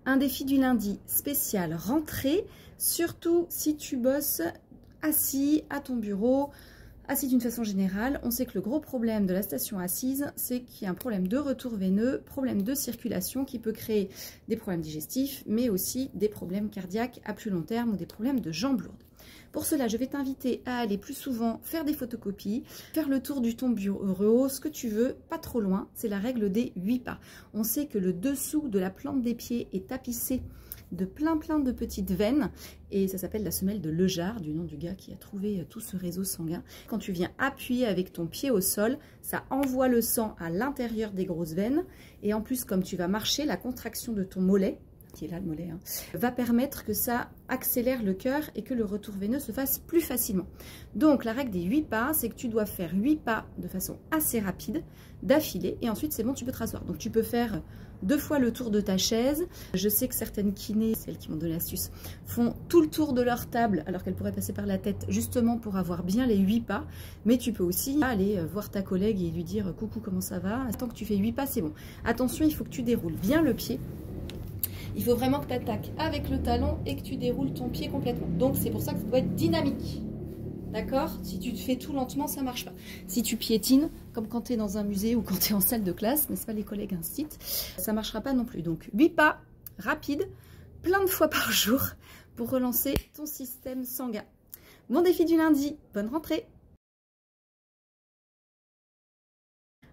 Un défi du lundi spécial rentrée, surtout si tu bosses assis à ton bureau, assis d'une façon générale. On sait que le gros problème de la station assise, c'est qu'il y a un problème de retour veineux, problème de circulation qui peut créer des problèmes digestifs, mais aussi des problèmes cardiaques à plus long terme ou des problèmes de jambes lourdes. Pour cela, je vais t'inviter à aller plus souvent faire des photocopies, faire le tour du ton bureau, ce que tu veux, pas trop loin. C'est la règle des 8 pas. On sait que le dessous de la plante des pieds est tapissé de plein de petites veines et ça s'appelle la semelle de Lejar, du nom du gars qui a trouvé tout ce réseau sanguin. Quand tu viens appuyer avec ton pied au sol, ça envoie le sang à l'intérieur des grosses veines et en plus, comme tu vas marcher, la contraction de ton mollet, qui est là le mollet, hein, va permettre que ça accélère le cœur et que le retour veineux se fasse plus facilement. Donc la règle des 8 pas, c'est que tu dois faire 8 pas de façon assez rapide, d'affilée, et ensuite c'est bon, tu peux te rasseoir. Donc tu peux faire 2 fois le tour de ta chaise. Je sais que certaines kinés, celles qui m'ont donné l'astuce, font tout le tour de leur table alors qu'elles pourraient passer par la tête justement pour avoir bien les 8 pas. Mais tu peux aussi aller voir ta collègue et lui dire « Coucou, comment ça va ?» Tant que tu fais 8 pas, c'est bon. Attention, il faut que tu déroules bien le pied. Il faut vraiment que tu attaques avec le talon et que tu déroules ton pied complètement. Donc c'est pour ça que ça doit être dynamique. D'accord? Si tu te fais tout lentement, ça ne marche pas. Si tu piétines, comme quand tu es dans un musée ou quand tu es en salle de classe, n'est-ce pas les collègues incitent, ça ne marchera pas non plus. Donc 8 pas, rapides, plein de fois par jour pour relancer ton système sanguin. Bon défi du lundi, bonne rentrée!